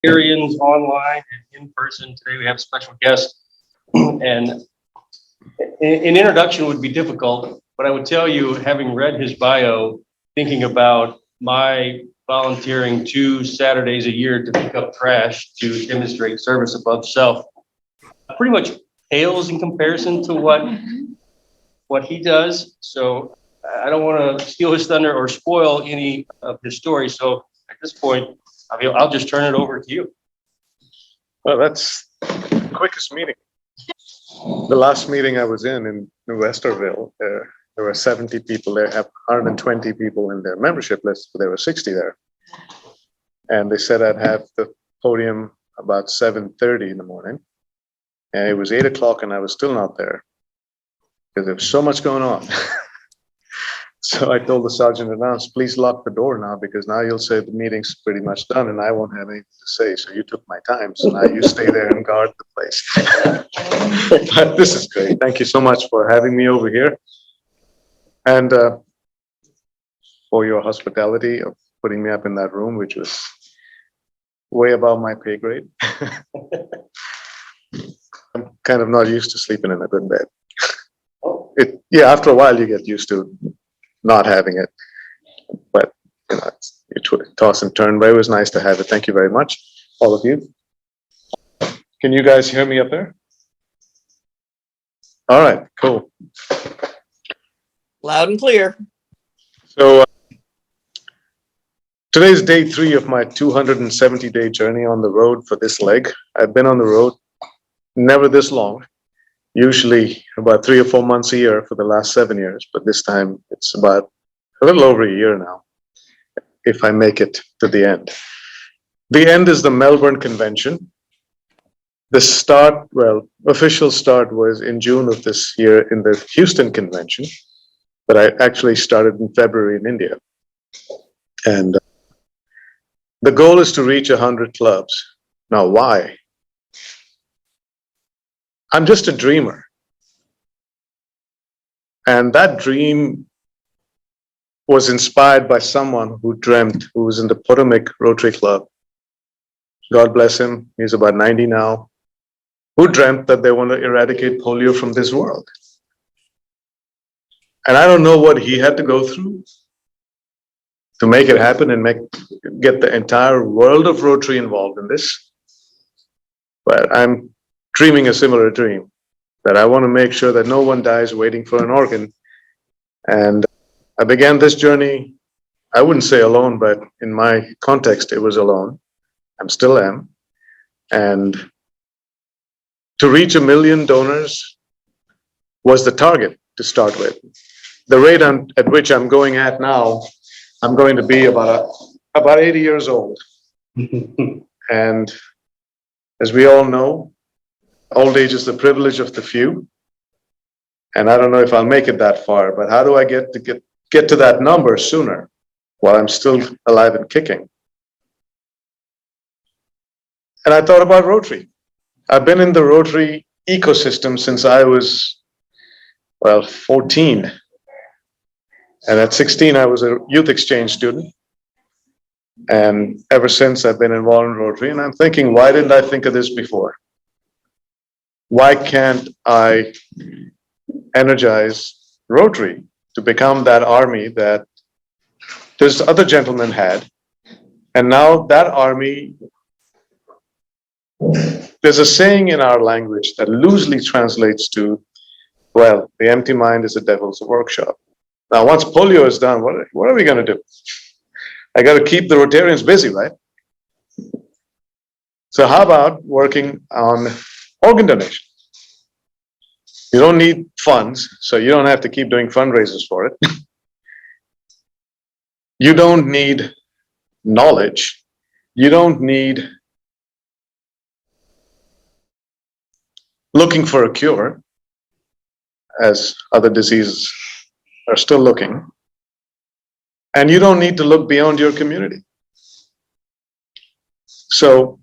Rotarians online and in person. Today we have a special guest. And an introduction would be difficult, but I would tell you, having read his bio, thinking about my volunteering 2 Saturdays a year to pick up trash to demonstrate service above self, pretty much pales in comparison to what he does. So I don't want to steal his thunder or spoil any of his story. So at this point, I'll just turn it over to you. Well, that's the quickest meeting. The last meeting I was in Westerville, there were 70 people there, have 120 people in their membership list, but there were 60 there. And they said I'd have the podium about 7:30 in the morning. And it was 8 o'clock and I was still not there because there was so much going on. So I told the sergeant at arms, please lock the door now, because now you'll say the meeting's pretty much done and I won't have anything to say. So you took my time. So now you stay there and guard the place. But this is great. Thank you so much for having me over here. And for your hospitality of putting me up in that room, which was way above my pay grade. I'm kind of not used to sleeping in a good bed. Yeah, after a while you get used to not having it, but you know, you toss and turn, but it was nice to have it. Thank you very much, all of you. Can you guys hear me up there? All right, cool. Loud and clear. So today's day 3 of my 270-day journey on the road for this leg. I've been on the road never this long, usually about 3 or 4 months a year for the last 7 years, but this time it's about a little over a year now, if I make it to the end. The end is the Melbourne Convention. The start, well, official start was in June of this year in the Houston Convention, but I actually started in February in India. And the goal is to reach 100 clubs. Now, why? I'm just a dreamer. And that dream was inspired by someone who was in the Potomac Rotary Club. God bless him, he's about 90 now, who dreamt that they want to eradicate polio from this world. And I don't know what he had to go through to make it happen and get the entire world of Rotary involved in this. But I'm dreaming a similar dream, that I want to make sure that no one dies waiting for an organ. And I began this journey, I wouldn't say alone, but in my context, it was alone. I still am. And to reach 1 million donors was the target to start with. The rate at which I'm going at now, I'm going to be about 80 years old. And as we all know, old age is the privilege of the few. And I don't know if I'll make it that far, but how do I get to that number sooner while I'm still alive and kicking? And I thought about Rotary. I've been in the Rotary ecosystem since I was, 14. And at 16, I was a youth exchange student. And ever since, I've been involved in Rotary. And I'm thinking, why didn't I think of this before? Why can't I energize Rotary to become that army that this other gentleman had? And now that army, there's a saying in our language that loosely translates to, well, the empty mind is the devil's workshop. Now, once polio is done, what are we going to do? I got to keep the Rotarians busy, right? So how about working on organ donation? You don't need funds, so you don't have to keep doing fundraisers for it. You don't need knowledge. You don't need looking for a cure, as other diseases are still looking. And you don't need to look beyond your community. So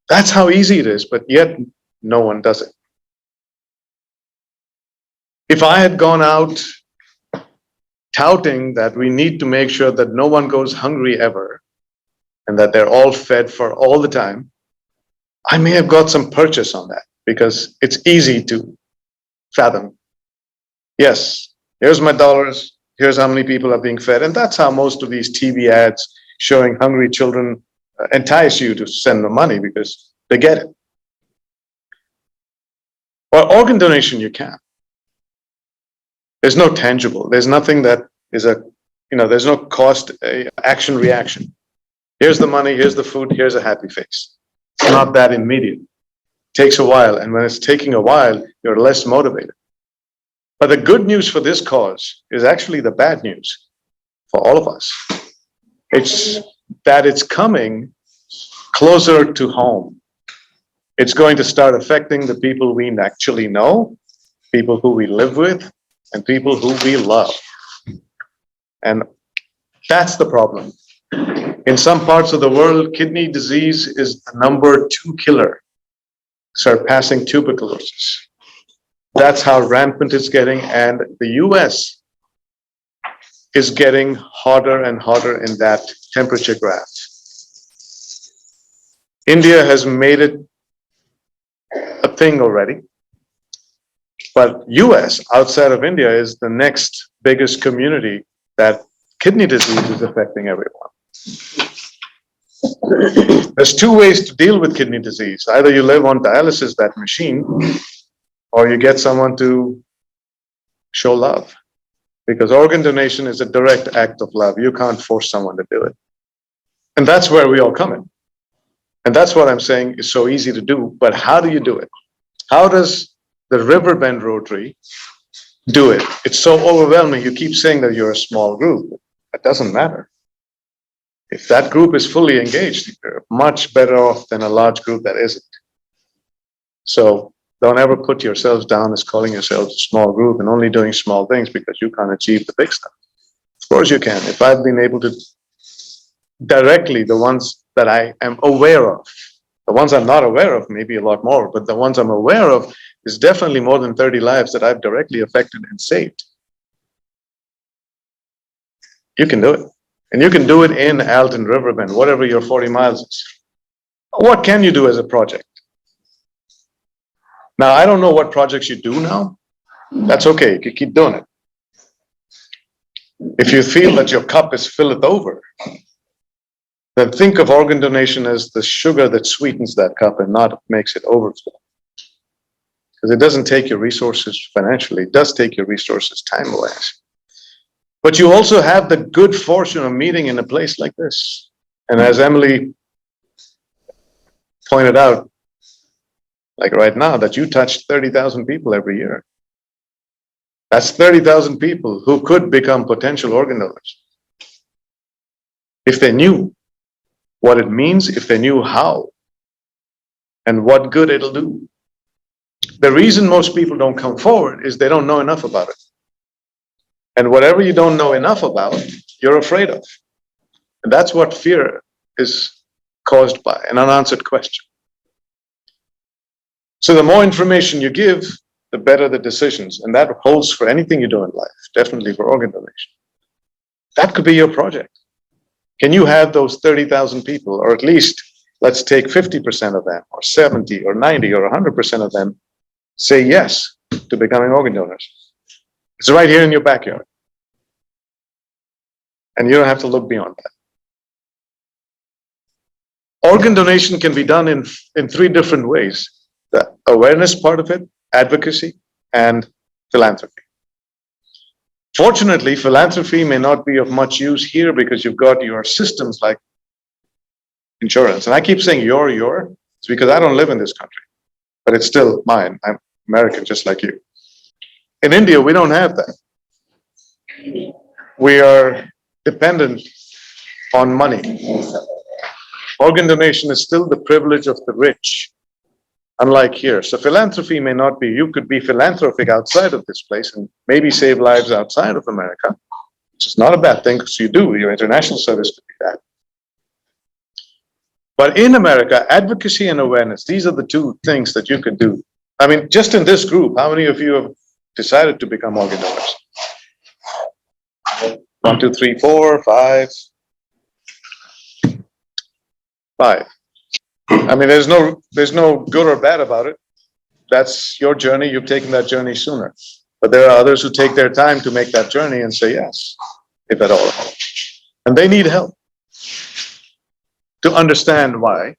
that's how easy it is, but yet no one does it. If I had gone out touting that we need to make sure that no one goes hungry ever, and that they're all fed for all the time, I may have got some purchase on that because it's easy to fathom. Yes, here's my dollars, here's how many people are being fed. And that's how most of these TV ads showing hungry children entice you to send them money because they get it. Or organ donation, you can. There's no tangible. There's nothing that is there's no cost, action, reaction. Here's the money, here's the food, here's a happy face. It's not that immediate. It takes a while. And when it's taking a while, you're less motivated. But the good news for this cause is actually the bad news for all of us. It's that it's coming closer to home. It's going to start affecting the people we actually know, people who we live with, and people who we love. And that's the problem. In some parts of the world, kidney disease is the #2 killer, surpassing tuberculosis. That's how rampant it's getting, and the US is getting hotter and hotter in that temperature graph. India has made it a thing already, but US outside of India is the next biggest community that kidney disease is affecting everyone. There's two ways to deal with kidney disease. Either you live on dialysis, that machine, or you get someone to show love. Because organ donation is a direct act of love. You can't force someone to do it. And that's where we all come in. And that's what I'm saying is so easy to do. But how do you do it? How does the Riverbend Rotary do it? It's so overwhelming. You keep saying that you're a small group. That doesn't matter. If that group is fully engaged, you're much better off than a large group that isn't. So don't ever put yourselves down as calling yourselves a small group and only doing small things because you can't achieve the big stuff. Of course you can. If I've been able to directly, the ones that I am aware of, the ones I'm not aware of, maybe a lot more, but the ones I'm aware of is definitely more than 30 lives that I've directly affected and saved. You can do it. And you can do it in Alton, Riverbend, whatever your 40 miles is. What can you do as a project? Now, I don't know what projects you do now. That's okay. You can keep doing it. If you feel that your cup is filled over, then think of organ donation as the sugar that sweetens that cup and not makes it overflow. Because it doesn't take your resources financially. It does take your resources time-wise. But you also have the good fortune of meeting in a place like this. And as Emily pointed out, like right now, that you touch 30,000 people every year. That's 30,000 people who could become potential organ donors. If they knew what it means, if they knew how, and what good it'll do. The reason most people don't come forward is they don't know enough about it. And whatever you don't know enough about, you're afraid of. And that's what fear is caused by, an unanswered question. So the more information you give, the better the decisions. And that holds for anything you do in life, definitely for organ donation. That could be your project. Can you have those 30,000 people, or at least let's take 50% of them, or 70, or 90, or 100% of them say yes to becoming organ donors? It's right here in your backyard. And you don't have to look beyond that. Organ donation can be done in 3 different ways. The awareness part of it, advocacy, and philanthropy. Fortunately, philanthropy may not be of much use here because you've got your systems like insurance. And I keep saying your, it's because I don't live in this country, but it's still mine. I'm American, just like you. In India, we don't have that. We are dependent on money. Organ donation is still the privilege of the rich, unlike here. So philanthropy may not be, you could be philanthropic outside of this place and maybe save lives outside of America, which is not a bad thing because you do, your international service could be that. But in America, advocacy and awareness, these are the 2 things that you can do. I mean, just in this group, how many of you have decided to become organ donors? 1, 2, 3, 4, 5. 5. I mean, there's no good or bad about it. That's your journey. You've taken that journey sooner. But there are others who take their time to make that journey and say yes, if at all. And they need help to understand why.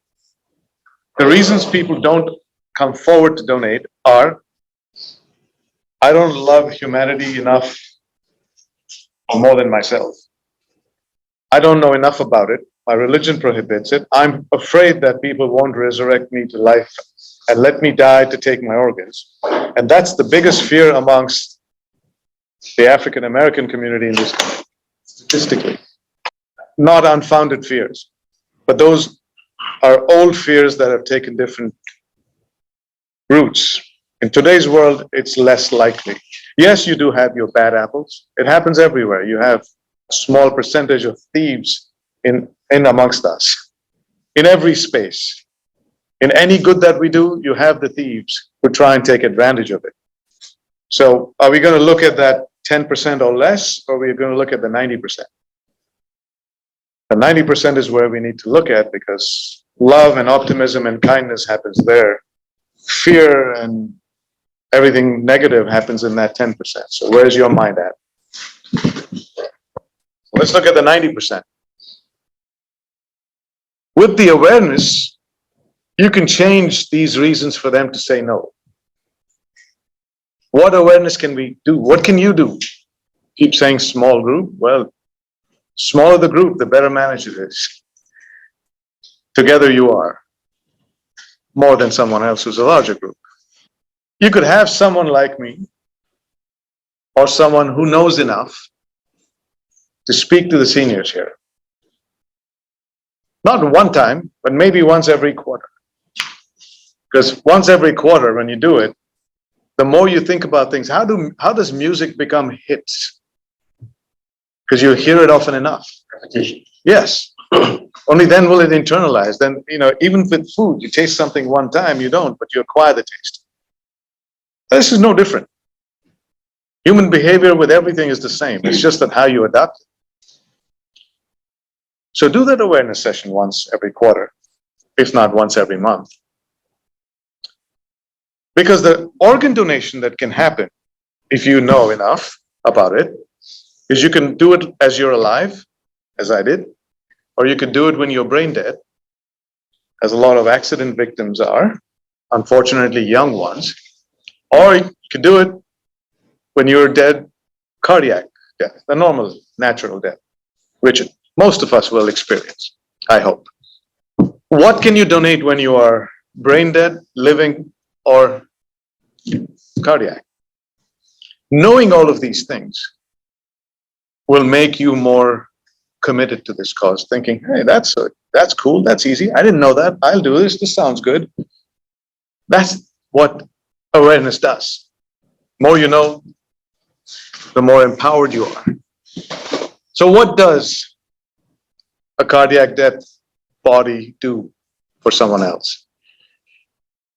The reasons people don't come forward to donate are, I don't love humanity enough or more than myself. I don't know enough about it. My religion prohibits it. I'm afraid that people won't resurrect me to life and let me die to take my organs. And that's the biggest fear amongst the African American community in this country, statistically. Not unfounded fears, but those are old fears that have taken different roots. In today's world, it's less likely. Yes, you do have your bad apples. It happens everywhere. You have a small percentage of thieves in amongst us, in every space. In any good that we do, you have the thieves who try and take advantage of it. So are we going to look at that 10% or less, or are we going to look at the 90%? The 90% is where we need to look at, because love and optimism and kindness happens there. Fear and everything negative happens in that 10%. So where's your mind at? Let's look at the 90%. With the awareness, you can change these reasons for them to say no. What awareness can we do? What can you do? Keep saying small group. Well, smaller the group, the better managed it is. Together you are more than someone else who's a larger group. You could have someone like me or someone who knows enough to speak to the seniors here. Not one time, but maybe once every quarter. Because once every quarter, when you do it, the more you think about things, how does music become hits? Because you hear it often enough. Repetition. Yes. Only then will it internalize. Then, even with food, you taste something one time, you don't, but you acquire the taste. This is no different. Human behavior with everything is the same. It's just that how you adapt it. So do that awareness session once every quarter, if not once every month. Because the organ donation that can happen, if you know enough about it, is you can do it as you're alive, as I did, or you could do it when you're brain dead, as a lot of accident victims are, unfortunately young ones, or you could do it when you're dead, cardiac death, the normal, natural death, which most of us will experience, I hope. What can you donate when you are brain dead, living, or cardiac? Knowing all of these things will make you more committed to this cause, thinking, hey, that's cool, that's easy. I didn't know that. I'll do this. This sounds good. That's what awareness does. The more you know, the more empowered you are. So what does a cardiac death body do for someone else?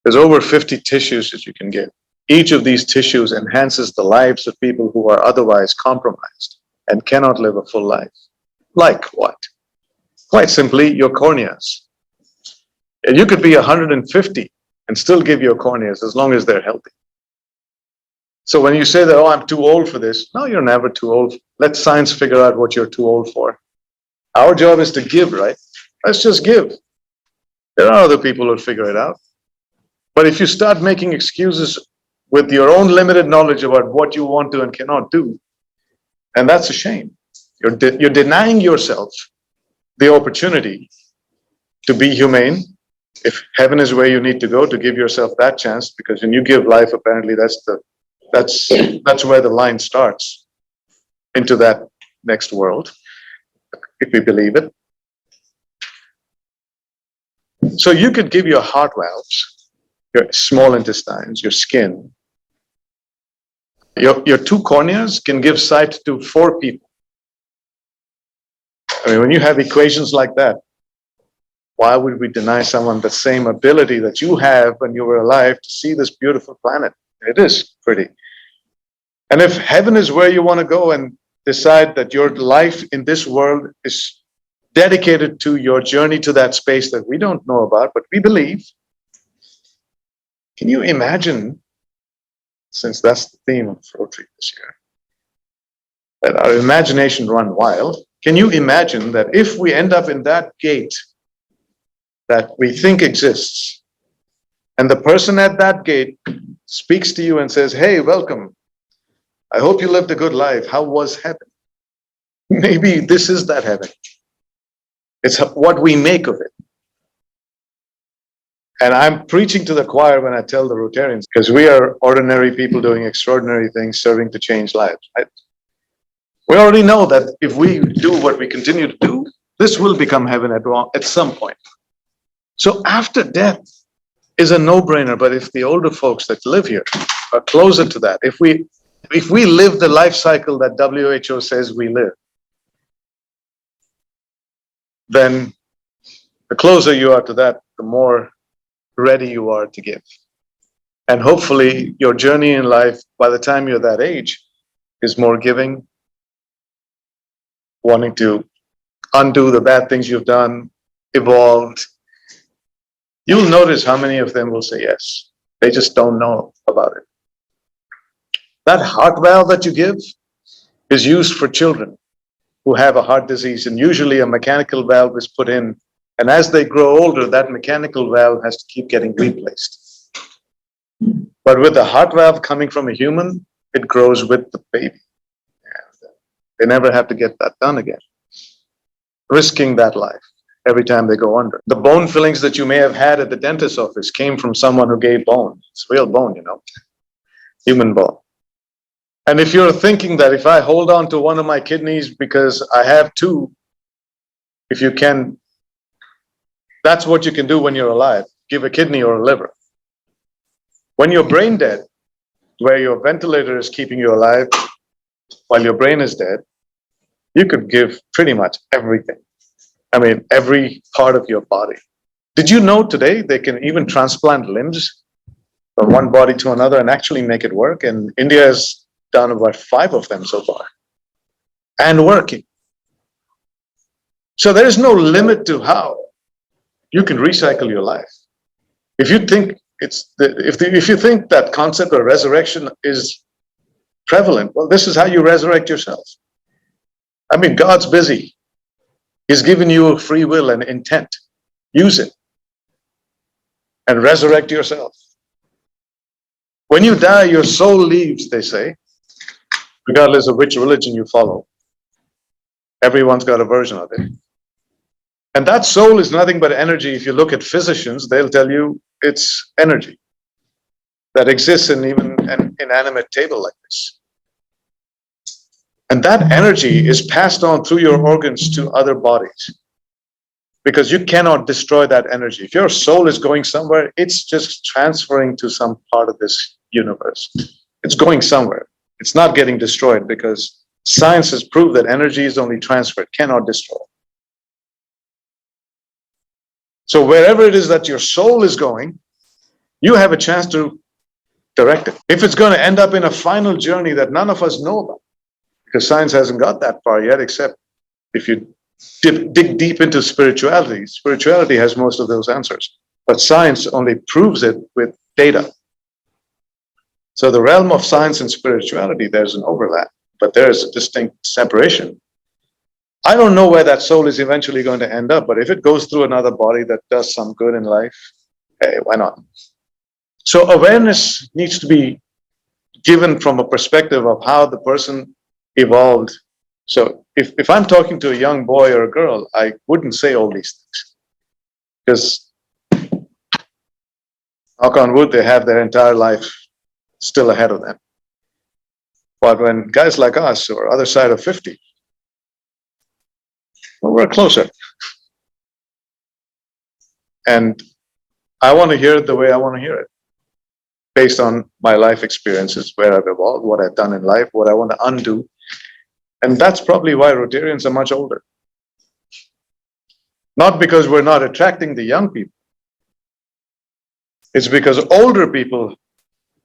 There's over 50 tissues that you can give. Each of these tissues enhances the lives of people who are otherwise compromised and cannot live a full life. Like what? Quite simply, your corneas. And you could be 150 and still give your corneas as long as they're healthy. So when you say that, oh, I'm too old for this, no, you're never too old. Let science figure out what you're too old for. Our job is to give, right? Let's just give. There are other people who'll figure it out. But if you start making excuses with your own limited knowledge about what you want to and cannot do, and that's a shame. You're denying yourself the opportunity to be humane. If heaven is where you need to go, to give yourself that chance, because when you give life, apparently that's where the line starts into that next world, if we believe it. So you could give your heart valves, your small intestines, your skin. Your two corneas can give sight to 4 people. I mean, when you have equations like that, why would we deny someone the same ability that you have when you were alive to see this beautiful planet? It is pretty. And if heaven is where you want to go and decide that your life in this world is dedicated to your journey to that space that we don't know about, but we believe. Can you imagine, since that's the theme of Rotary this year, that our imagination run wild? Can you imagine that if we end up in that gate that we think exists, and the person at that gate speaks to you and says, "Hey, welcome. I hope you lived a good life. How was heaven?" Maybe this is that heaven. It's what we make of it. And I'm preaching to the choir when I tell the Rotarians, because we are ordinary people doing extraordinary things, serving to change lives. Right? We already know that if we do what we continue to do, this will become heaven at some point. So after death is a no-brainer, but if the older folks that live here are closer to that, if we live the life cycle that WHO says we live, then the closer you are to that, the more ready you are to give. And hopefully your journey in life, by the time you're that age, is more giving, wanting to undo the bad things you've done, evolved. You'll notice how many of them will say yes. They just don't know about it. That heart valve that you give is used for children who have a heart disease, and usually a mechanical valve is put in. And as they grow older, that mechanical valve has to keep getting replaced. But with the heart valve coming from a human, it grows with the baby. And they never have to get that done again, risking that life every time they go under. The bone fillings that you may have had at the dentist's office came from someone who gave bone. It's real bone, human bone. And if you're thinking that if I hold on to one of my kidneys because I have two, if you can, that's what you can do when you're alive. Give a kidney or a liver. When you're brain dead, where your ventilator is keeping you alive while your brain is dead, you could give pretty much everything. I mean, every part of your body. Did you know today they can even transplant limbs from one body to another and actually make it work? And India has done about 5 of them so far, and working. So there is no limit to how you can recycle your life. If you think if you think that concept of resurrection is prevalent, well, this is how you resurrect yourself. I mean, God's busy. He's given you a free will and intent. Use it and resurrect yourself. When you die, your soul leaves, they say, regardless of which religion you follow. Everyone's got a version of it. And that soul is nothing but energy. If you look at physicians, they'll tell you it's energy that exists in even an inanimate table like this. And that energy is passed on through your organs to other bodies, because you cannot destroy that energy. If your soul is going somewhere, it's just transferring to some part of this universe. It's going somewhere. It's not getting destroyed, because science has proved that energy is only transferred, cannot destroy. So wherever it is that your soul is going, you have a chance to direct it. If it's going to end up in a final journey that none of us know about, because science hasn't got that far yet, except if you dig deep into spirituality. Spirituality has most of those answers, but science only proves it with data. So the realm of science and spirituality, there's an overlap, but there is a distinct separation. I don't know where that soul is eventually going to end up, but if it goes through another body that does some good in life, hey, why not? So awareness needs to be given from a perspective of how the person evolved. So if I'm talking to a young boy or a girl, I wouldn't say all these things, because knock on wood, they have their entire life still ahead of them. But when guys like us or other side of 50, well, we're closer. And I want to hear it the way I want to hear it, based on my life experiences, where I've evolved, what I've done in life, what I want to undo. And that's probably why Rotarians are much older. Not because we're not attracting the young people. It's because older people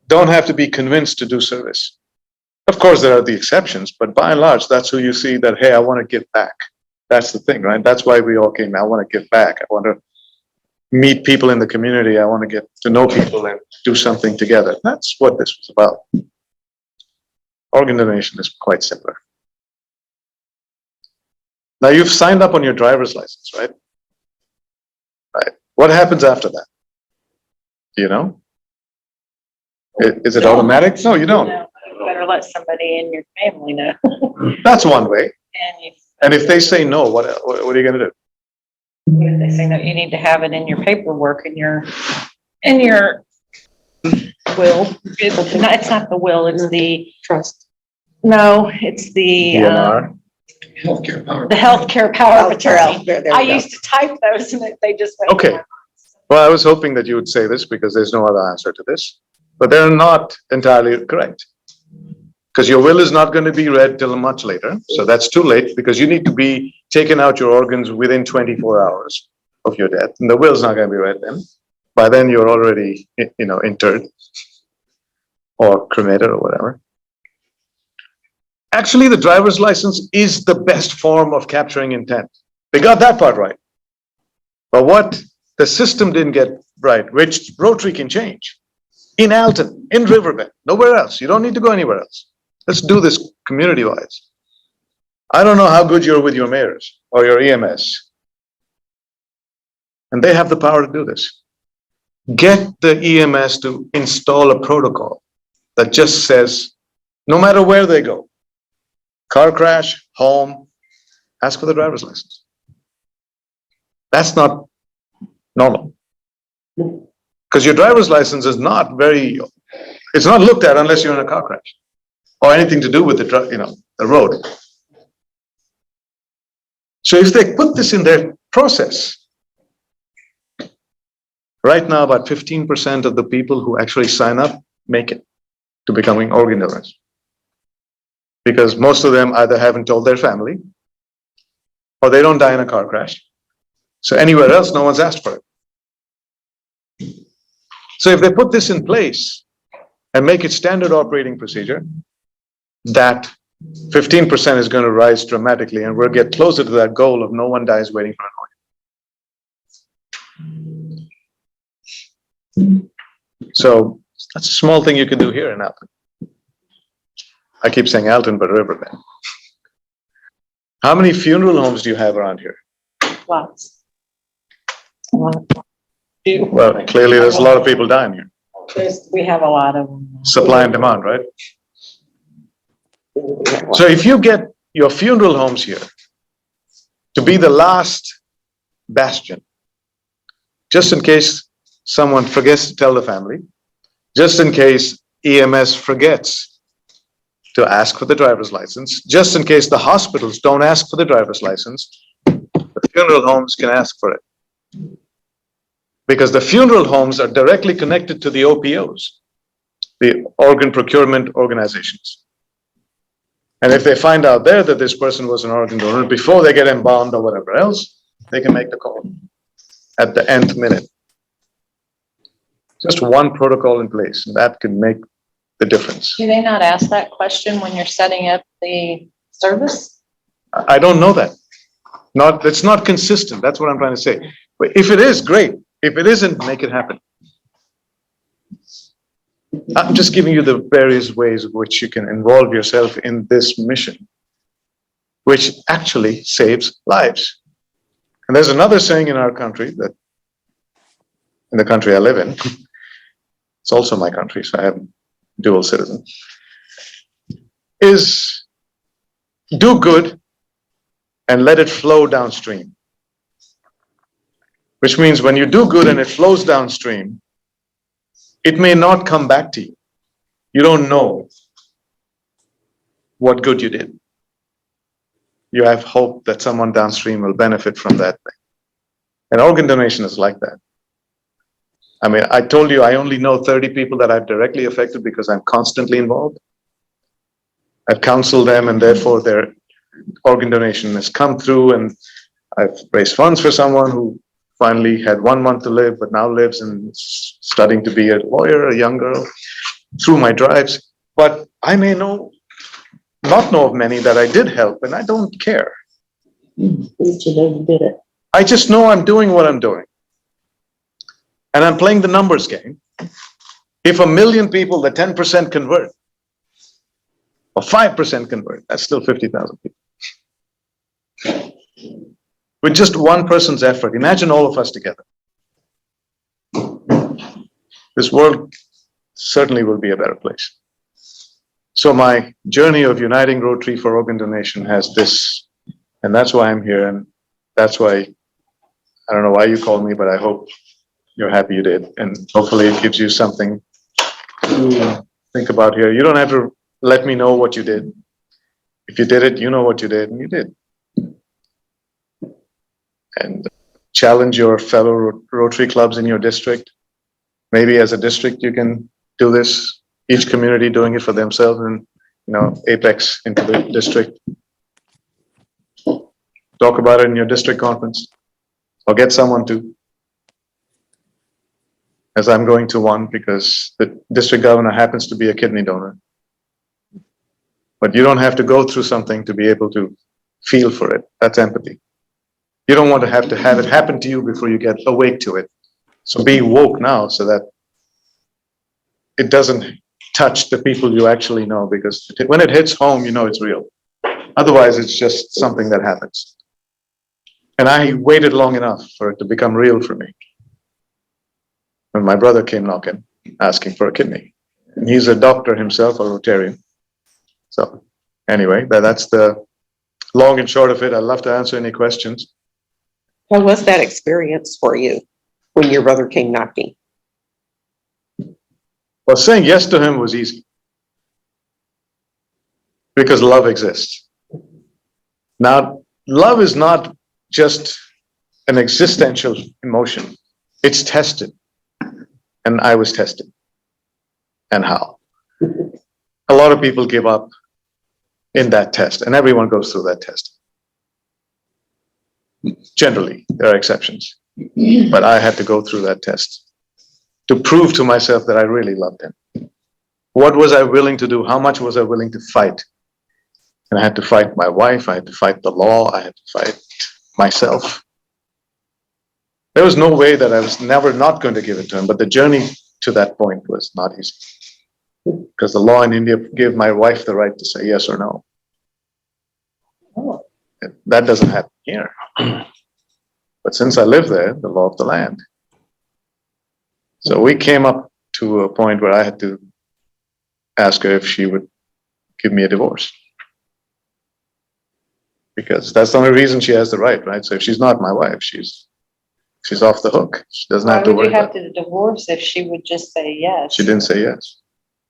don't have to be convinced to do service. Of course, there are the exceptions, but by and large, that's who you see that, hey, I want to give back. That's the thing, right? That's why we all came. I want to give back. I want to meet people in the community. I want to get to know people and do something together. That's what this was about. Organ donation is quite simpler. Now you've signed up on your driver's license, right? Right. What happens after that? Do you know? Is it automatic? No, you don't. No, you better let somebody in your family know. That's one way. And you, And if they say no, what are you going to do? if they say that you need to have it in your paperwork, in your will. It's not the will, it's the trust. No, it's the, DNR? Healthcare power. the healthcare power of attorney. There we I go. used to type those and they just. went Okay. Well, I was hoping that you would say this because there's no other answer to this, but they're not entirely correct. Because your will is not going to be read till much later. So that's too late because you need to be taken out your organs within 24 hours of your death. And the will's not going to be read then. By then you're already, interred or cremated or whatever. Actually, the driver's license is the best form of capturing intent. They got that part right. But what the system didn't get right, which Rotary can change. In Alton, in Riverbend, nowhere else. You don't need to go anywhere else. Let's do this community-wise. I don't know how good you're with your mayors or your EMS. And they have the power to do this. Get the EMS to install a protocol that just says, no matter where they go, car crash, home, ask for the driver's license. That's not normal. Because your driver's license is not it's not looked at unless you're in a car crash or anything to do with the road. So if they put this in their process, right now about 15% of the people who actually sign up make it to becoming organ donors. Because most of them either haven't told their family or they don't die in a car crash. So anywhere else, no one's asked for it. So if they put this in place and make it standard operating procedure, that 15% is going to rise dramatically and we'll get closer to that goal of no one dies waiting for an organ. So that's a small thing you can do here in Alton. I keep saying Alton, but Riverbend. How many funeral homes do you have around here? Lots. Well, clearly there's a lot of people dying here. We have a lot of them. Supply and demand, right? So if you get your funeral homes here to be the last bastion, just in case someone forgets to tell the family, just in case EMS forgets to ask for the driver's license, just in case the hospitals don't ask for the driver's license, the funeral homes can ask for it. Because the funeral homes are directly connected to the OPOs, the organ procurement organizations. And if they find out there that this person was an organ donor, before they get embalmed or whatever else, they can make the call at the nth minute. Just one protocol in place, and that can make the difference. Do they not ask that question when you're setting up the service? I don't know that. It's not consistent. That's what I'm trying to say. But if it is, great. If it isn't, make it happen. I'm just giving you the various ways in which you can involve yourself in this mission, which actually saves lives. And there's another saying in our country that, in the country I live in, it's also my country, so I am dual citizen, is do good and let it flow downstream. Which means when you do good and it flows downstream, it may not come back to you. You don't know what good you did. You have hope that someone downstream will benefit from that thing. And organ donation is like that. I mean, I told you I only know 30 people that I've directly affected because I'm constantly involved. I've counseled them and therefore their organ donation has come through, and I've raised funds for someone who finally had 1 month to live, but now lives and is studying to be a lawyer, a young girl, through my drives. But I may not know of many that I did help, and I don't care. You did it. I just know I'm doing what I'm doing. And I'm playing the numbers game. If 1 million people, the 10% convert, or 5% convert, that's still 50,000 people. With just one person's effort, imagine all of us together. This world certainly will be a better place. So my journey of uniting Rotary for organ donation has this, and that's why I'm here, and that's why, I don't know why you called me, but I hope you're happy you did, and hopefully it gives you something to think about here. You don't have to let me know what you did. If you did it, you know what you did, and you did. And challenge your fellow Rotary clubs in your district. Maybe as a district you can do this, each community doing it for themselves, and apex into the district. Talk about it in your district conference, or get someone to, as I'm going to one, because the district governor happens to be a kidney donor. But you don't have to go through something to be able to feel for it. That's empathy. You don't want to have it happen to you before you get awake to it. So be woke now so that it doesn't touch the people you actually know, because when it hits home, you know it's real. Otherwise, it's just something that happens. And I waited long enough for it to become real for me. When my brother came knocking, asking for a kidney. And he's a doctor himself, a Rotarian. So anyway, that's the long and short of it. I'd love to answer any questions. How was that experience for you when your brother came knocking? Well, saying yes to him was easy. Because love exists. Now, love is not just an existential emotion. It's tested. And I was tested. And how? A lot of people give up in that test, and everyone goes through that test. Generally, there are exceptions. But I had to go through that test to prove to myself that I really loved him. What was I willing to do? How much was I willing to fight? And I had to fight my wife, I had to fight the law, I had to fight myself. There was no way that I was never not going to give it to him, but the journey to that point was not easy. Because the law in India gave my wife the right to say yes or no. That doesn't happen here. But since I live there, the law of the land. So we came up to a point where I had to ask her if she would give me a divorce. Because that's the only reason she has the right? So if she's not my wife, she's off the hook. She doesn't have to worry. Why would you have to divorce if she would just say yes? She didn't say yes.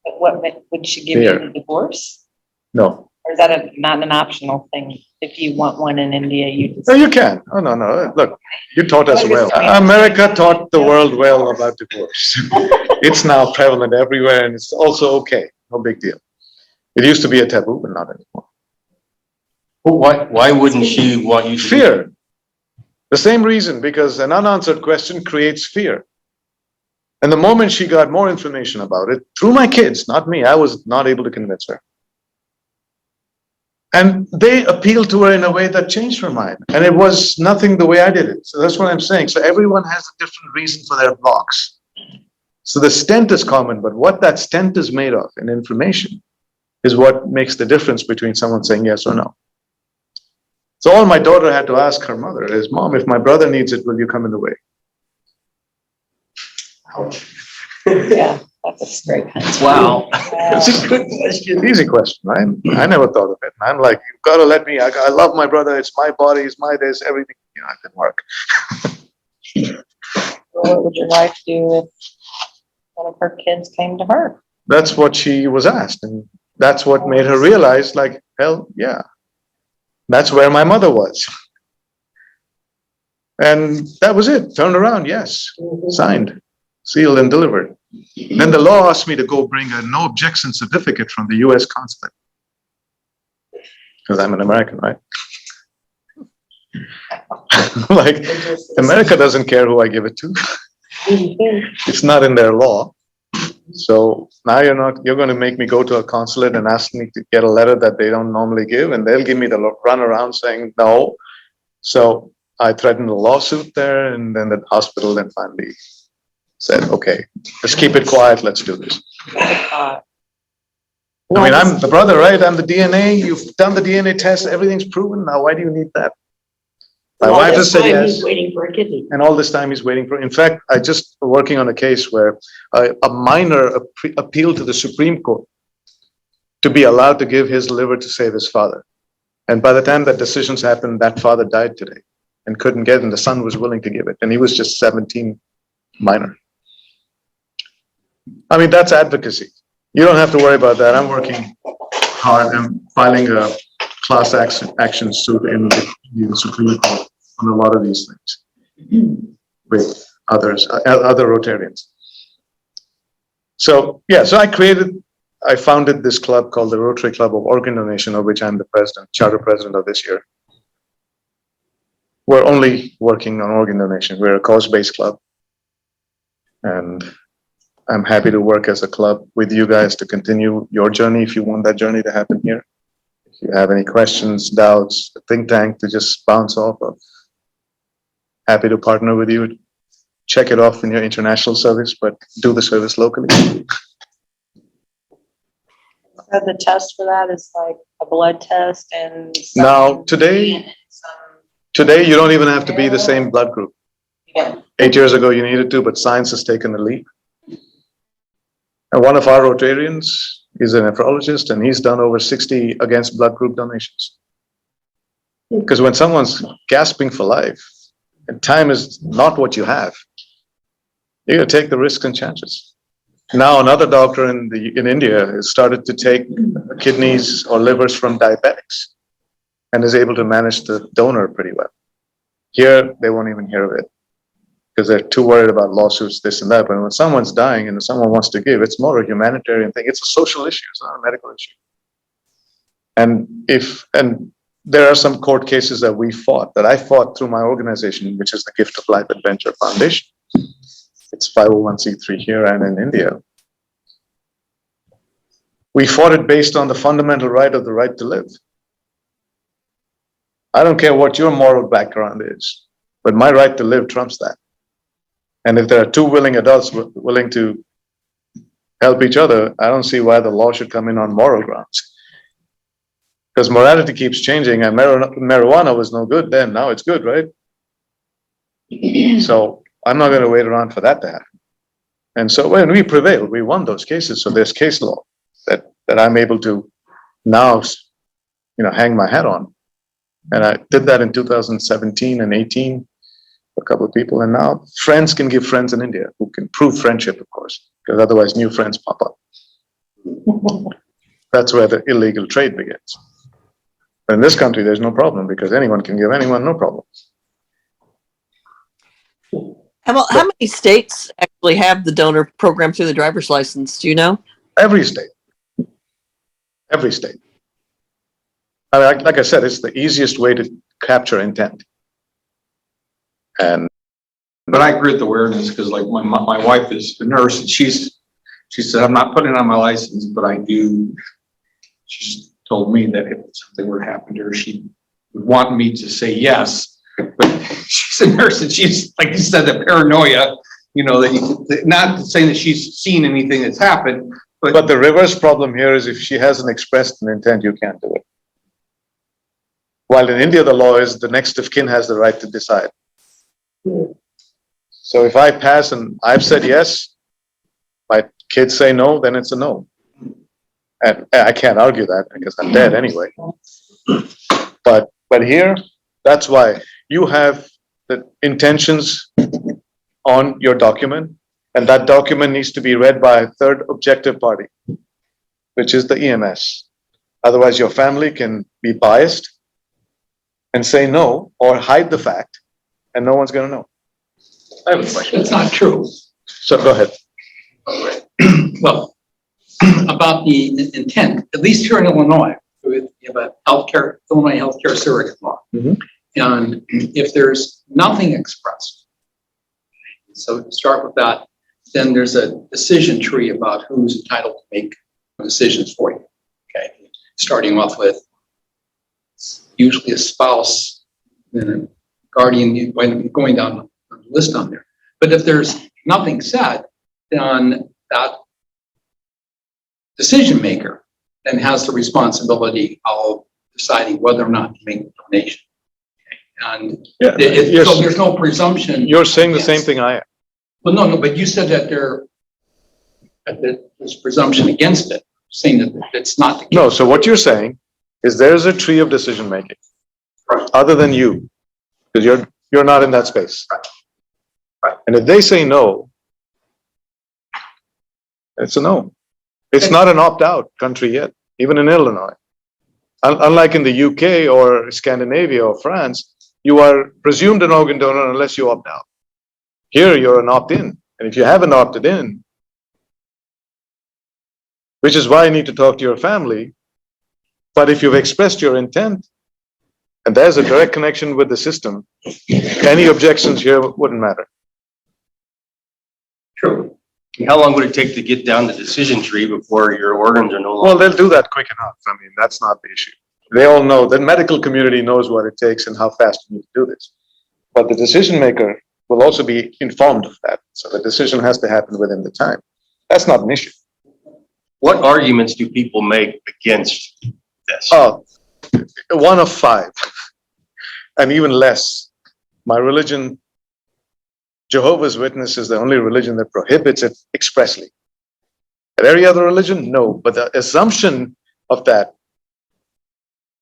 But would she give you the divorce? No. Or is that not an optional thing? If you want one in India, you just. No, you can. Oh, no. Look, you taught us well. America taught the world well about divorce. It's now prevalent everywhere, and it's also okay. No big deal. It used to be a taboo, but not anymore. Why wouldn't she want you to? Fear. The same reason, because an unanswered question creates fear. And the moment she got more information about it, through my kids, not me, I was not able to convince her. And they appealed to her in a way that changed her mind. And it was nothing the way I did it. So that's what I'm saying. So everyone has a different reason for their blocks. So the stent is common, but what that stent is made of in information is what makes the difference between someone saying yes or no. So all my daughter had to ask her mother is, Mom, if my brother needs it, will you come in the way? Yeah, that's a straight answer. Wow. It's a good question. Easy question, right? I never thought of it. I'm like, you've got to let me, I love my brother, it's my body, it's my this, everything. It didn't work. Well, what would your wife do if one of her kids came to her? That's what she was asked. And that's what made her realize, like, hell, yeah. That's where my mother was. And that was it. Turned around, yes. Signed, sealed, and delivered. Then the law asked me to go bring a no objection certificate from the US consulate. Because I'm an American, right? Like, America doesn't care who I give it to. It's not in their law. So now you're going to make me go to a consulate and ask me to get a letter that they don't normally give, and they'll give me the run around saying, no, So I threatened a lawsuit there, and then the hospital then finally said, okay, let's keep it quiet, let's do this. I mean, I'm the brother, right? I'm the DNA, you've done the DNA test, everything's proven, now why do you need that? My wife has said yes. He's waiting for a kidney. And all this time he's waiting for, in fact, I just working on a case where a minor appealed to the Supreme Court to be allowed to give his liver to save his father. And by the time that decisions happened, that father died today and couldn't get it, and the son was willing to give it. And he was just 17, minor. I mean, that's advocacy. You don't have to worry about that. I'm working hard. I'm filing a class action suit in the Supreme Court on a lot of these things with others, other Rotarians. So, yeah, so I founded this club called the Rotary Club of Organ Donation, of which I'm the president, charter president of this year. We're only working on organ donation. We're a cause-based club. And I'm happy to work as a club with you guys to continue your journey if you want that journey to happen here. If you have any questions, doubts, a think tank to just bounce off of, happy to partner with you. Check it off in your international service, but do the service locally. So the test for that is like a blood test and. Now, today you don't even have to be the same blood group. Yeah. 8 years ago you needed to, but science has taken the leap. And one of our Rotarians is a nephrologist, and he's done over 60 against blood group donations. Because when someone's gasping for life, and time is not what you have, you gotta take the risks and chances. Now another doctor in India has started to take kidneys or livers from diabetics and is able to manage the donor pretty well. Here, they won't even hear of it because they're too worried about lawsuits, this and that. But when someone's dying and someone wants to give, it's more a humanitarian thing. It's a social issue. It's not a medical issue. And there are some court cases that I fought through my organization, which is the Gift of Life Adventure Foundation. It's 501c3 here and in India. We fought it based on the fundamental right of the right to live. I don't care what your moral background is, but my right to live trumps that. And if there are two willing adults willing to help each other, I don't see why the law should come in on moral grounds. Because morality keeps changing, and marijuana was no good then, now it's good, right? So I'm not going to wait around for that to happen. And so when we prevailed, we won those cases. So there's case law that I'm able to now, hang my hat on. And I did that in 2017 and 18, a couple of people. And now friends can give friends in India who can prove friendship, of course, because otherwise new friends pop up. That's where the illegal trade begins. But in this country, there's no problem because anyone can give anyone no problem. How many states actually have the donor program through the driver's license? Do you know? Every state. Every state. I mean, like I said, it's the easiest way to capture intent. But I agree with the awareness because, like, my wife is a nurse, and she said, I'm not putting it on my license, but I do. She's told me that if something were to happen to her, she would want me to say yes. But she's a nurse, and she's, like you said, the paranoia. Not saying that she's seen anything that's happened, but the reverse problem here is if she hasn't expressed an intent, you can't do it. While in India, the law is the next of kin has the right to decide. So if I pass and I've said yes, my kids say no, then it's a no. And I can't argue that because I'm dead anyway. But here, that's why you have the intentions on your document, and that document needs to be read by a third objective party, which is the EMS. Otherwise, your family can be biased and say no or hide the fact, and no one's going to know. I have a question. That's not true. So go ahead. Well, about the intent, at least here in Illinois, we have a Illinois healthcare surrogate law. Mhm. And if there's nothing expressed, so to start with that, then there's a decision tree about who's entitled to make decisions for you. Okay, starting off with usually a spouse, then a guardian, you wind up going down the list on there. But if there's nothing said, then that decision maker then has the responsibility of deciding whether or not to make the donation. And Yeah, so there's no presumption. you're saying the same against- thing I am. Well, no, but you said that there's presumption against it, saying that it's not the case. No, so what you're saying is there's a tree of decision making. Right. Other than you, because you're not in that space. Right. And if they say no, it's a no. It's not an opt-out country yet, even in Illinois. Unlike in the UK or Scandinavia or France, you are presumed an organ donor unless you opt out. Here, you're an opt-in. And if you haven't opted in, which is why I need to talk to your family, but if you've expressed your intent, and there's a direct connection with the system, any objections here wouldn't matter. True. How long would it take to get down the decision tree before your organs are no Well, longer? they'll do that quick enough. I mean, that's not the issue. They all know, the medical community knows what it takes and how fast you need to do this. But the decision maker will also be informed of that. So the decision has to happen within the time. That's not an issue. What arguments do people make against this? Oh, one of five, and even less. My religion, Jehovah's Witness, is the only religion that prohibits it expressly. And every other religion, no. But the assumption of that,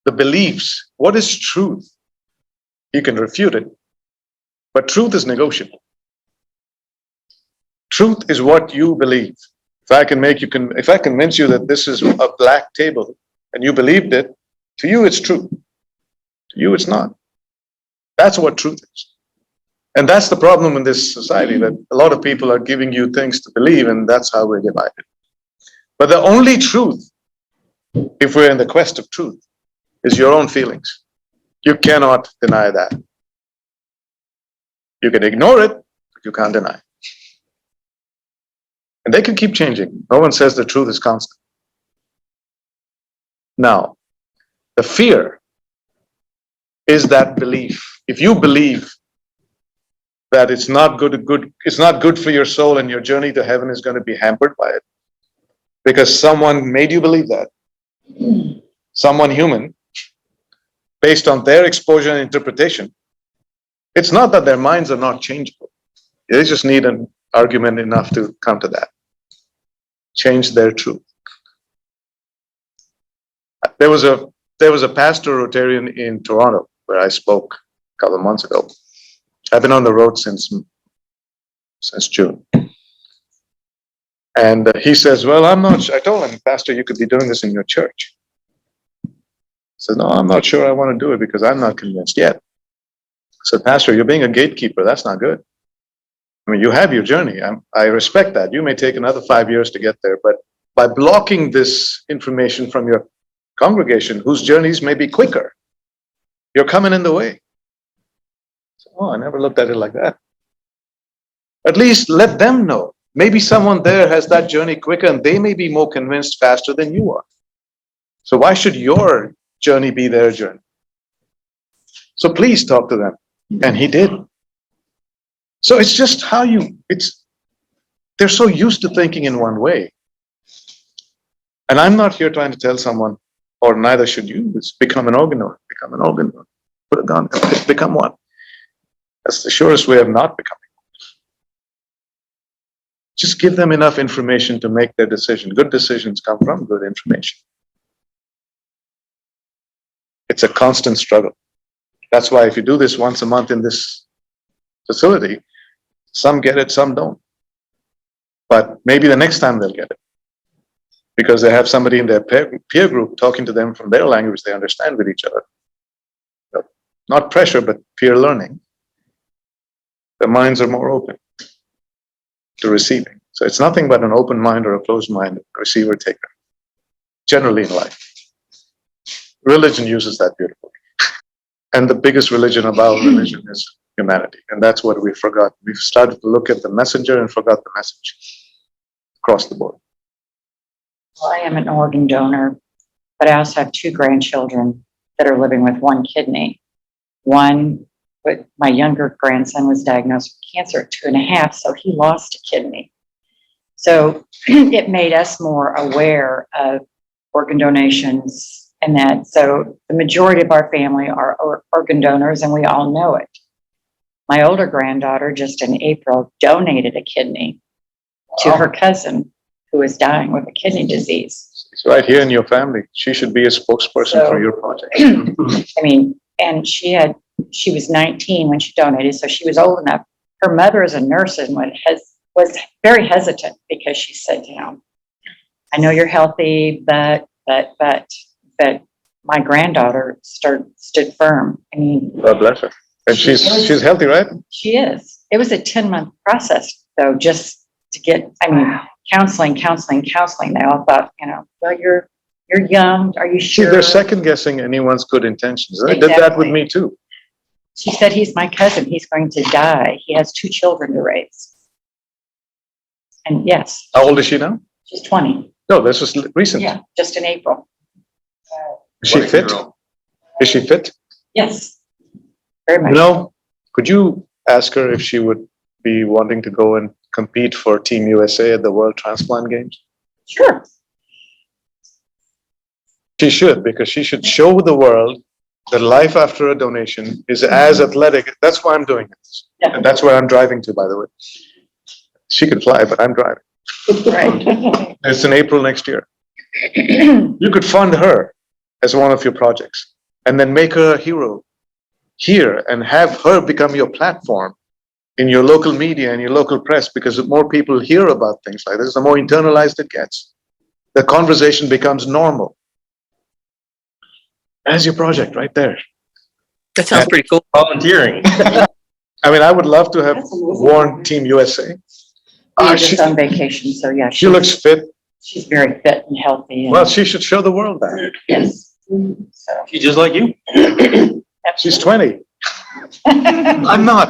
the beliefs, what is truth? You can refute it, but truth is negotiable. Truth is what you believe. If I convince you that this is a black table and you believed it, to you it's true. To you it's not. That's what truth is. And that's the problem in this society, that a lot of people are giving you things to believe, and that's how we're divided. But the only truth, if we're in the quest of truth, is your own feelings. You cannot deny that. You can ignore it, but you can't deny it. And they can keep changing. No one says the truth is constant. Now, the fear is that belief. If you believe that it's not good for your soul and your journey to heaven is going to be hampered by it, because someone made you believe that, someone human, based on their exposure and interpretation, it's not that their minds are not changeable. They just need an argument enough to come to that. Change their truth. There was a pastor Rotarian in Toronto where I spoke a couple of months ago. I've been on the road since June. And he says, well, I told him, Pastor, you could be doing this in your church. He says, no, I'm not sure I want to do it because I'm not convinced yet. I said, Pastor, you're being a gatekeeper. That's not good. I mean, you have your journey. I respect that. You may take another 5 years to get there, but by blocking this information from your congregation, whose journeys may be quicker, you're coming in the way. So, oh, I never looked at it like that. At least let them know. Maybe someone there has that journey quicker and they may be more convinced faster than you are. So why should your journey be their journey? So please talk to them. And he did. So it's just they're so used to thinking in one way. And I'm not here trying to tell someone, or neither should you, it's become an organ donor, put a gun, become one. That's the surest way of not becoming. Just give them enough information to make their decision. Good decisions come from good information. It's a constant struggle. That's why if you do this once a month in this facility, some get it, some don't. But maybe the next time they'll get it. Because they have somebody in their peer group talking to them from their language they understand with each other. Not pressure, but peer learning. Their minds are more open to receiving. So it's nothing but an open mind or a closed mind, receiver taker, generally in life. Religion uses that beautifully. And the biggest religion of our religion is humanity. And that's what we've forgotten. We've started to look at the messenger and forgot the message across the board. Well, I am an organ donor, but I also have 2 grandchildren that are living with 1 kidney. One, but my younger grandson was diagnosed with cancer at 2.5, so he lost a kidney. So it made us more aware of organ donations and that. So the majority of our family are organ donors, and we all know it. My older granddaughter, just in April, donated a kidney to her cousin who was dying with a kidney disease. It's right here in your family. She should be a spokesperson for your project. I mean, and she was 19 when she donated, so she was old enough. Her mother is a nurse and was very hesitant because she said, I know you're healthy, but my granddaughter stood firm. I mean, God bless her. And she's healthy, right? she is. It was a 10-month process though, just to get, counseling. They all thought, well, you're young. Are you See, sure? they're second guessing anyone's good intentions. They did that with me too. She said, he's my cousin. He's going to die. He has 2 children to raise. And yes. How old is she now? She's 20. No, this was recent. Yeah, just in April. Is she fit? Is she fit? Yes. Very much. You know, could you ask her if she would be wanting to go and compete for Team USA at the World Transplant Games? Sure. She should, because she should show the world that life after a donation is as athletic. That's why I'm doing it. Yeah. And that's where I'm driving to, by the way. She can fly, but I'm driving. Right. It's in April next year. You could fund her as one of your projects and then make her a hero here and have her become your platform in your local media and your local press, because the more people hear about things like this, the more internalized it gets. The conversation becomes normal. That's your project right there. That sounds pretty cool. Volunteering. I mean, I would love to have worn Team USA. We were She just on vacation, so yeah, she looks fit. she's very fit and healthy. And Well, she should show the world that. yes. So She's just like you. She's 20. I'm not.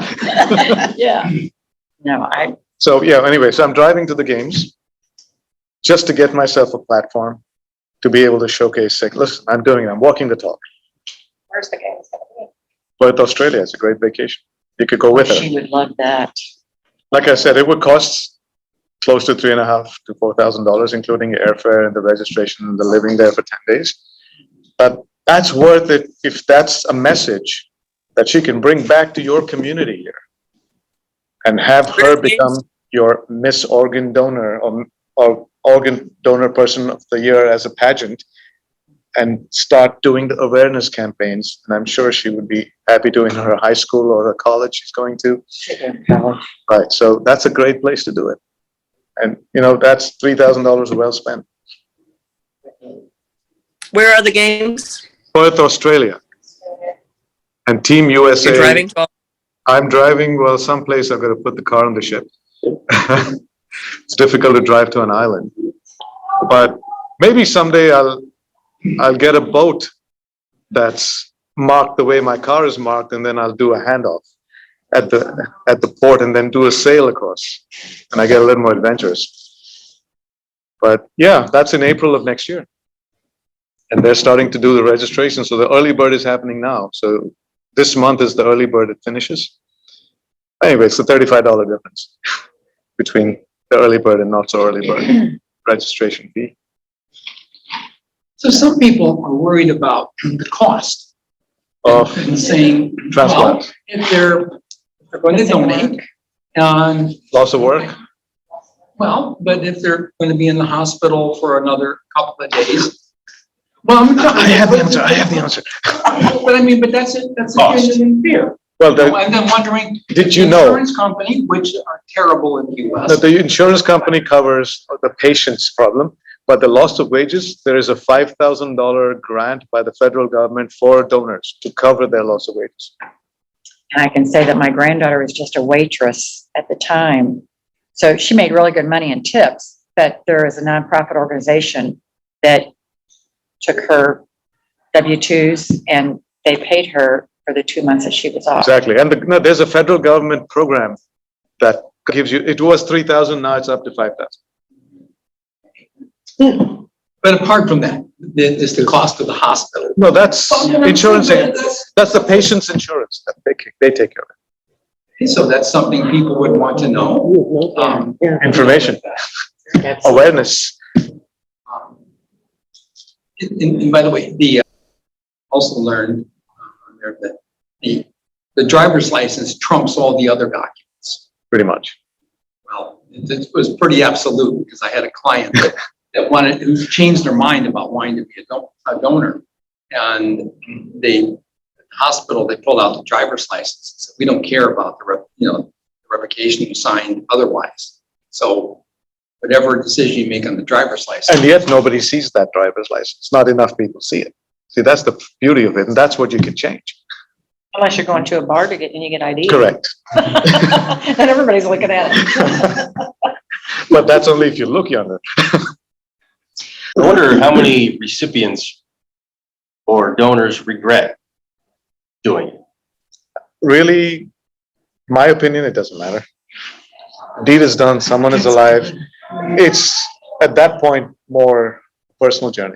yeah. No, So yeah, anyway, so I'm driving to the games just to get myself a platform to be able to showcase, say, listen, I'm doing it. I'm walking the talk. where's the game? Perth, Australia is a great vacation. You could go with her. She would love that. Like I said, it would cost close to $3,500 to $4,000, including airfare and the registration and the living there for 10 days. But that's worth it if that's a message that she can bring back to your community here and have her become your Miss Organ Donor or Organ Donor Person of the Year as a pageant and start doing the awareness campaigns. And I'm sure she would be happy doing her high school or a college she's going to. Right. So that's a great place to do it. And, that's $3,000 well spent. Where are the games? Perth, Australia. And Team USA. You're driving to all- I'm driving, well, someplace I've got to put the car on the ship. It's difficult to drive to an island. But maybe someday I'll get a boat that's marked the way my car is marked, and then I'll do a handoff at the port and then do a sail across. And I get a little more adventurous. But yeah, that's in April of next year. And they're starting to do the registration. So the early bird is happening now. So this month is the early bird, it finishes. Anyway, it's a $35 difference between the early bird and not so early bird registration fee. So some people are worried about the cost Of and saying, well, transplant, if they're going to donate, and loss of work. well, but if they're going to be in the hospital for another couple of days. Well, I have the answer. But that's a Cost. genuine fear. Well, And then wondering. did you the know Insurance company, which are terrible in the US. that the insurance company covers the patient's problem, but the loss of wages, there is a $5,000 grant by the federal government for donors to cover their loss of wages. And I can say that my granddaughter was just a waitress at the time. So she made really good money in tips, but there is a nonprofit organization that took her W-2s and they paid her for the 2 months that she was off. Exactly. And there's a federal government program that gives you, it was 3,000, now it's up to 5,000. But apart from that, it's the cost of the hospital. No, that's insurance, that's the patient's insurance that they take care of. So that's something people would want to know. Information, awareness. And by the way, also learned there that the driver's license trumps all the other documents. Pretty much. Well, it was pretty absolute because I had a client who changed their mind about wanting to be a donor. And the hospital, they pulled out the driver's license. So we don't care about the revocation you signed otherwise. So whatever decision you make on the driver's license. And yet nobody sees that driver's license. Not enough people see it. See, that's the beauty of it. And that's what you can change. Unless you're going to a bar to get, and you get ID. Correct. Then everybody's looking at it. But that's only if you look younger. I wonder how many recipients or donors regret doing it. Really, my opinion, it doesn't matter. Deed is done, someone is alive. It's at that point more personal journey.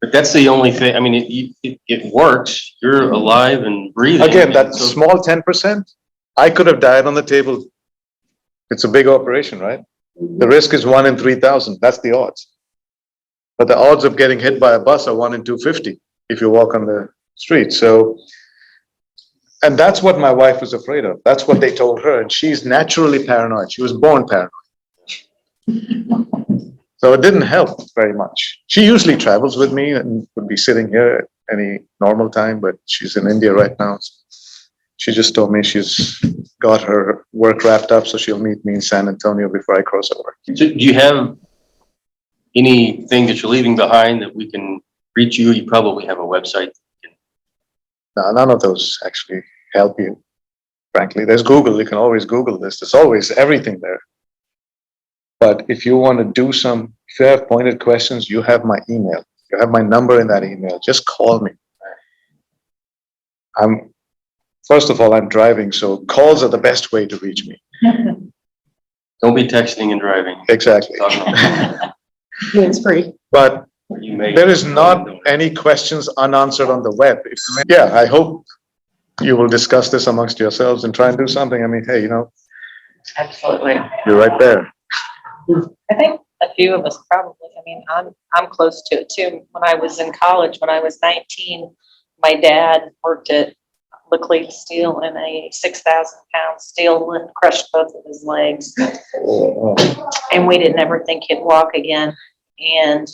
But that's the only thing, I mean, it works, you're alive and breathing. Again, that So- small 10%, I could have died on the table. It's a big operation, right? The risk is 1 in 3,000. That's the odds. But the odds of getting hit by a bus are 1 in 250 if you walk on the street. So, and that's what my wife was afraid of. That's what they told her. And she's naturally paranoid. She was born paranoid. So it didn't help very much. She usually travels with me and would be sitting here at any normal time, but she's in India right now. She just told me she's got her work wrapped up, so she'll meet me in San Antonio before I cross over. Do you have anything that you're leaving behind that we can reach you? You probably have a website. No, none of those actually help you, frankly. There's Google. You can always Google this. There's always everything there. But if you want to do if you have pointed questions, you have my email. You have my number in that email. Just call me. First of all, I'm driving, so calls are the best way to reach me. Don't be texting and driving. Exactly. It's free. But You may- there is not any questions unanswered on the web. Yeah, I hope you will discuss this amongst yourselves and try and do something. I mean, hey, Absolutely. you're right there. I think a few of us probably, I mean, I'm close to it too. When I was in college, when I was 19, my dad worked at Leclerc Steel and a 6,000-pound steel lift crushed both of his legs. And we didn't ever think he'd walk again. And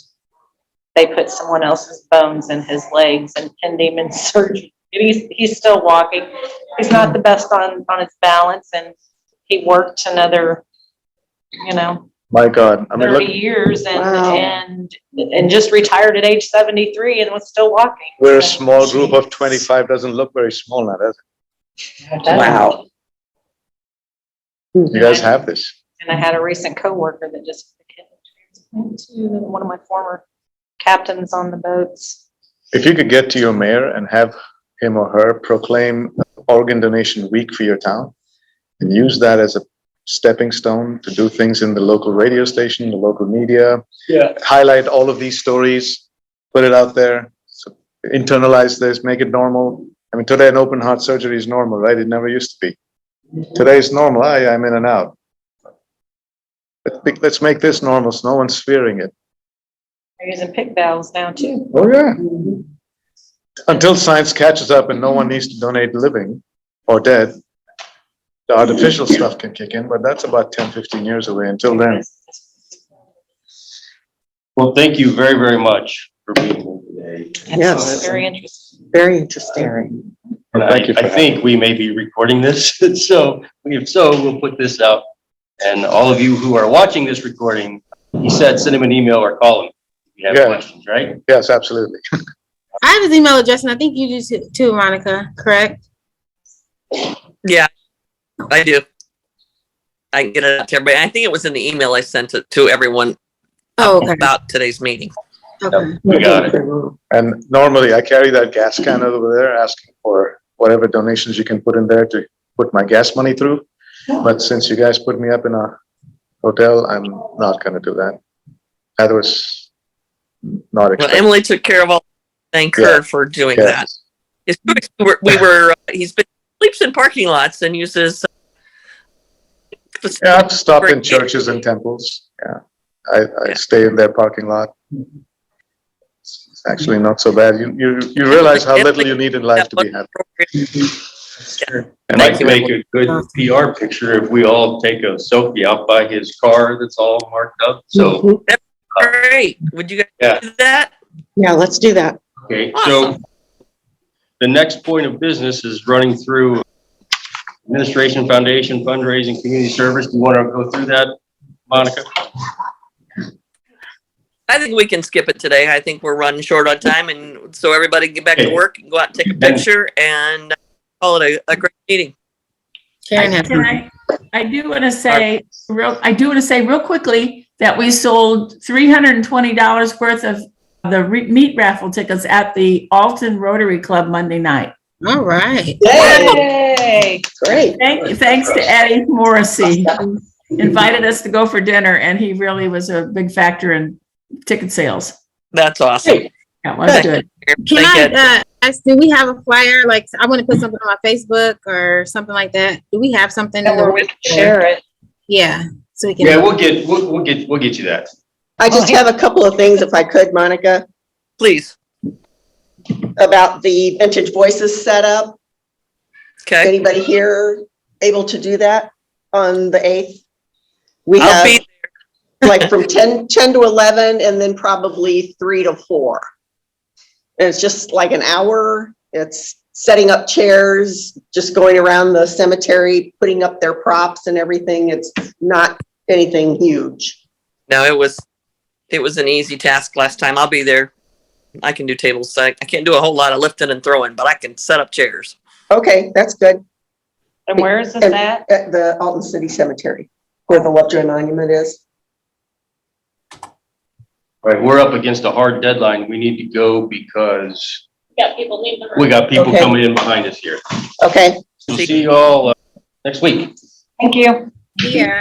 they put someone else's bones in his legs and pinned him in surgery. He's still walking. He's not the best on his balance, and he worked another, My God. I mean, 30 look, years Wow. and just retired at age 73 and was still walking. we're a small group of 25. Doesn't look very small now, does it? Wow. You guys have this. And I had a recent coworker that just became a transplant too, one of my former captains on the boats. If you could get to your mayor and have him or her proclaim organ donation week for your town and use that as a stepping stone to do things in the local radio station, the local media, highlight all of these stories, put it out there, so internalize this, make it normal. I mean, today an open heart surgery is normal, right? It never used to be. Today is normal. I'm in and out. Let's make this normal so no one's fearing it. They're using PICC valves now too. Oh, yeah. Until science catches up and no one needs to donate living or dead, the artificial stuff can kick in, but that's about 10, 15 years away. Until then, Well, thank you very, very much for being here today. Yes. Very interesting. Very interesting. And Thank you for I think we may be recording this, so if so, we'll put this out. And all of you who are watching this recording, he said, send him an email or call him if you have Yeah. questions, right? yes, absolutely. I have his email address, and I think you do too, Monica, correct? Yeah, I do. I can get it out to everybody. I think it was in the email I sent it to everyone Oh, okay. about today's meeting. Okay. We got it. And normally I carry that gas can over there asking for whatever donations you can put in there to put my gas money through. But since you guys put me up in a hotel, I'm not going to do that. That was not Well, expected. Emily took care of all. Thank Yeah. her for doing Yeah. that. He's been sleeps in parking lots and uses. Yeah, I've stopped in churches and temples. Yeah. I Yeah. stay in their parking lot. It's actually not so bad. You realize how little you need in life to be happy. It And might Thank you, make a good PR picture if we all take a selfie out by his car that's all marked up. So, Great. Would you Yeah. guys do that? Yeah, let's do that. okay, so Awesome. the next point of business is running through administration, foundation, fundraising, community service. Do you want to go through that, Monica? I think we can skip it today. I think we're running short on time, and so everybody get back to Okay. work and go out and take a picture and call it a great meeting. Karen has I do want to say real quickly that we sold $320 worth of the meat raffle tickets at the Alton Rotary Club Monday night. all right. Yay! Great. Thanks to Eddie Morrissey, who invited us to go for dinner, and he really was a big factor in ticket sales. That's awesome. That was good. Can Thank you. I ask, do we have a flyer? Like, I want to put something on my Facebook or something like that. Do we have something? Or we can share it. Yeah, so we can. Yeah, we'll get you that. I just have a couple of things, if I could, Monica, Please. about the Vintage Voices setup. Okay. Anybody here able to do that on the 8th? We I'll have be like from 10 to 11 and then probably 3 to 4. And it's just like an hour. It's setting up chairs, just going around the cemetery, putting up their props and everything. It's not anything huge. No, it was an easy task last time. I'll be there. I can do tables. I can't do a whole lot of lifting and throwing, but I can set up chairs. Okay, that's good. And where is this And at? At the Alton City Cemetery, where the Lovejoy Monument is. All right, we're up against a hard deadline. We need to go because We got people leaving the room. we got people Okay. coming in behind us here. Okay, We'll see you all next week. Thank you. Yeah.